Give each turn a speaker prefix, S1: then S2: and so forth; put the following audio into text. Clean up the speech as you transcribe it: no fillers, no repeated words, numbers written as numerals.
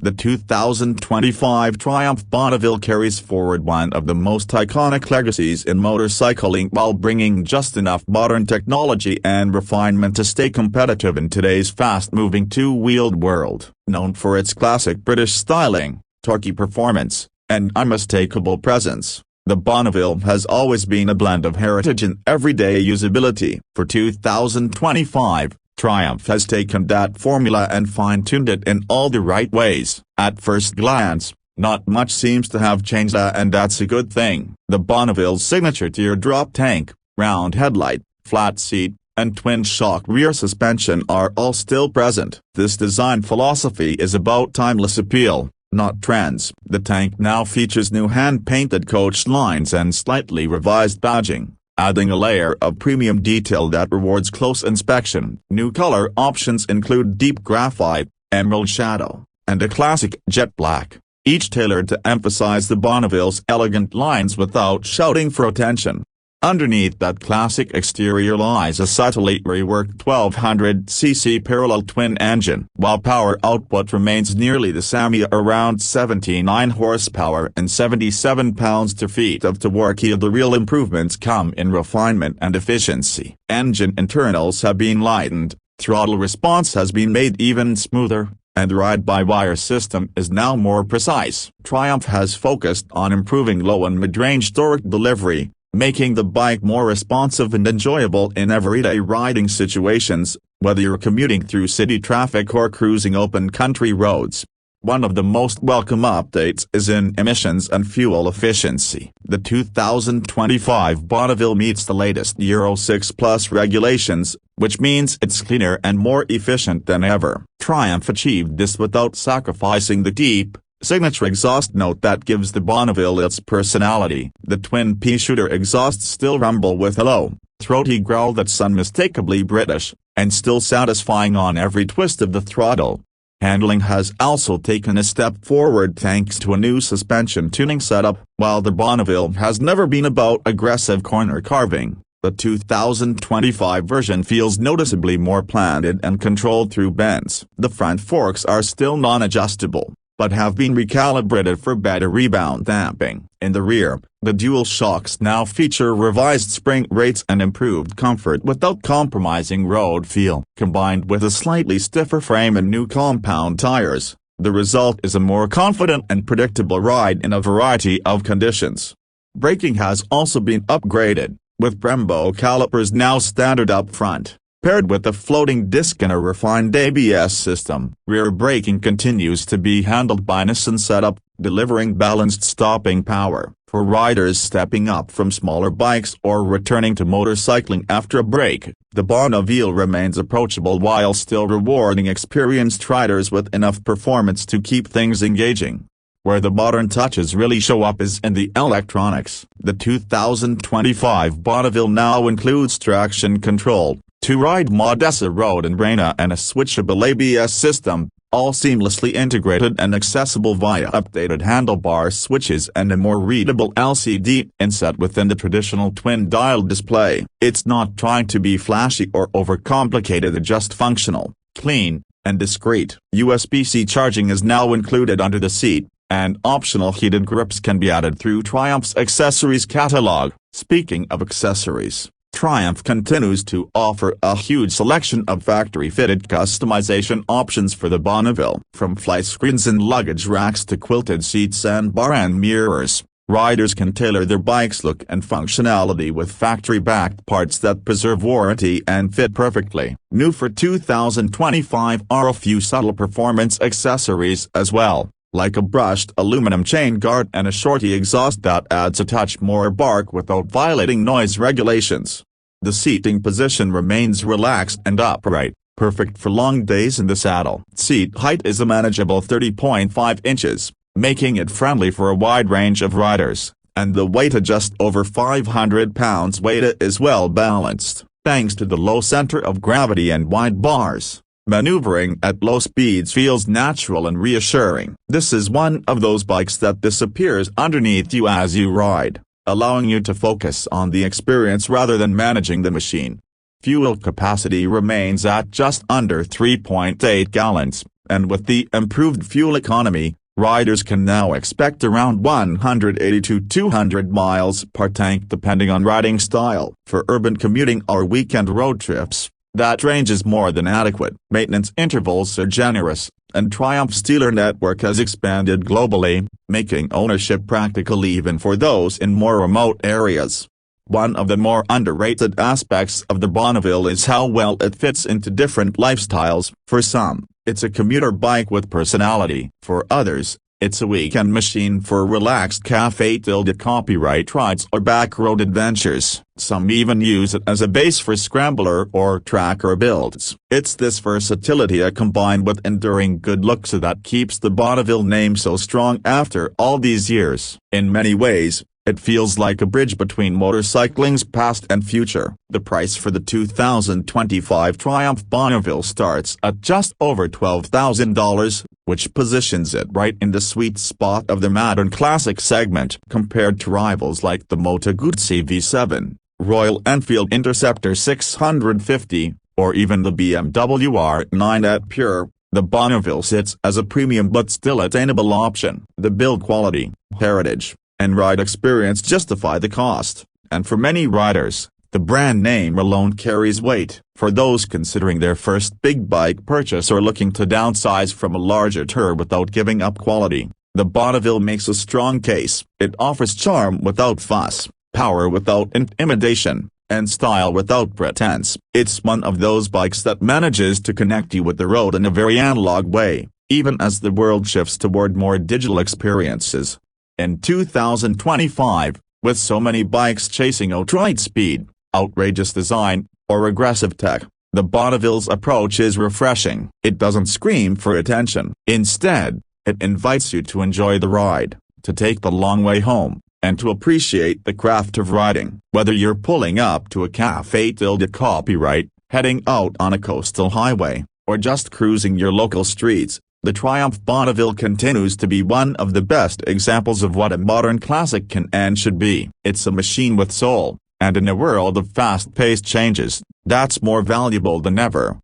S1: The 2025 Triumph Bonneville carries forward one of the most iconic legacies in motorcycling while bringing just enough modern technology and refinement to stay competitive in today's fast-moving two-wheeled world. Known for its classic British styling, torquey performance, and unmistakable presence, the Bonneville has always been a blend of heritage and everyday usability. For 2025, Triumph has taken that formula and fine-tuned it in all the right ways. At first glance, not much seems to have changed, and that's a good thing. The Bonneville's signature teardrop tank, round headlight, flat seat, and twin-shock rear suspension are all still present. This design philosophy is about timeless appeal, not trends. The tank now features new hand-painted coach lines and slightly revised badging, adding a layer of premium detail that rewards close inspection. New color options include deep graphite, emerald shadow, and a classic jet black, each tailored to emphasize the Bonneville's elegant lines without shouting for attention. Underneath that classic exterior lies a subtly reworked 1200cc parallel twin engine. While power output remains nearly the same at around 79 horsepower and 77 pounds-feet of torque, the real improvements come in refinement and efficiency. Engine internals have been lightened, throttle response has been made even smoother, and the ride-by-wire system is now more precise. Triumph has focused on improving low and mid-range torque delivery, making the bike more responsive and enjoyable in everyday riding situations, whether you're commuting through city traffic or cruising open country roads. One of the most welcome updates is in emissions and fuel efficiency. The 2025 Bonneville meets the latest Euro 6+ regulations, which means it's cleaner and more efficient than ever. Triumph achieved this without sacrificing the deep, signature exhaust note that gives the Bonneville its personality. The twin P-shooter exhausts still rumble with a low, throaty growl that's unmistakably British, and still satisfying on every twist of the throttle. Handling has also taken a step forward thanks to a new suspension tuning setup. While the Bonneville has never been about aggressive corner carving, the 2025 version feels noticeably more planted and controlled through bends. The front forks are still non-adjustable, but have been recalibrated for better rebound damping. In the rear, the dual shocks now feature revised spring rates and improved comfort without compromising road feel. Combined with a slightly stiffer frame and new compound tires, the result is a more confident and predictable ride in a variety of conditions. Braking has also been upgraded, with Brembo calipers now standard up front, paired with a floating disc and a refined ABS system. Rear braking continues to be handled by Nissan setup, delivering balanced stopping power. For riders stepping up from smaller bikes or returning to motorcycling after a break, the Bonneville remains approachable while still rewarding experienced riders with enough performance to keep things engaging. Where the modern touches really show up is in the electronics. The 2025 Bonneville now includes traction control, two-ride mode, road and rain, and a switchable ABS system, all seamlessly integrated and accessible via updated handlebar switches and a more readable LCD inset within the traditional twin-dial display. It's not trying to be flashy or overcomplicated, just functional, clean, and discreet. USB-C charging is now included under the seat, and optional heated grips can be added through Triumph's accessories catalog. Speaking of accessories, Triumph continues to offer a huge selection of factory-fitted customization options for the Bonneville. From flight screens and luggage racks to quilted seats and bar and mirrors, riders can tailor their bike's look and functionality with factory-backed parts that preserve warranty and fit perfectly. New for 2025 are a few subtle performance accessories as well, like a brushed aluminum chain guard and a shorty exhaust that adds a touch more bark without violating noise regulations. The seating position remains relaxed and upright, perfect for long days in the saddle. Seat height is a manageable 30.5 inches, making it friendly for a wide range of riders, and the weight at just over 500 pounds weight is well balanced, thanks to the low center of gravity and wide bars. Maneuvering at low speeds feels natural and reassuring. This is one of those bikes that disappears underneath you as you ride, allowing you to focus on the experience rather than managing the machine. Fuel capacity remains at just under 3.8 gallons, and with the improved fuel economy, riders can now expect around 180 to 200 miles per tank depending on riding style. For urban commuting or weekend road trips, that range is more than adequate. Maintenance intervals are generous, and Triumph's dealer network has expanded globally, making ownership practical even for those in more remote areas. One of the more underrated aspects of the Bonneville is how well it fits into different lifestyles. For some, it's a commuter bike with personality. For others, it's a weekend machine for relaxed cafe-tilted copyright rides or back-road adventures. Some even use it as a base for scrambler or tracker builds. It's this versatility combined with enduring good looks that keeps the Bonneville name so strong after all these years. In many ways, it feels like a bridge between motorcycling's past and future. The price for the 2025 Triumph Bonneville starts at just over $12,000, which positions it right in the sweet spot of the modern classic segment. Compared to rivals like the Moto Guzzi V7, Royal Enfield Interceptor 650, or even the BMW R9 at Pure, the Bonneville sits as a premium but still attainable option. The build quality, heritage, and ride experience justify the cost, and for many riders, the brand name alone carries weight. For those considering their first big bike purchase or looking to downsize from a larger tour without giving up quality, the Bonneville makes a strong case. It offers charm without fuss, power without intimidation, and style without pretense. It's one of those bikes that manages to connect you with the road in a very analog way, even as the world shifts toward more digital experiences. In 2025, with so many bikes chasing outright speed, outrageous design, or aggressive tech, the Bonneville's approach is refreshing. It doesn't scream for attention. Instead, it invites you to enjoy the ride, to take the long way home, and to appreciate the craft of riding. Whether you're pulling up to a cafe-tilted copyright, heading out on a coastal highway, or just cruising your local streets, the Triumph Bonneville continues to be one of the best examples of what a modern classic can and should be. It's a machine with soul, and in a world of fast-paced changes, that's more valuable than ever.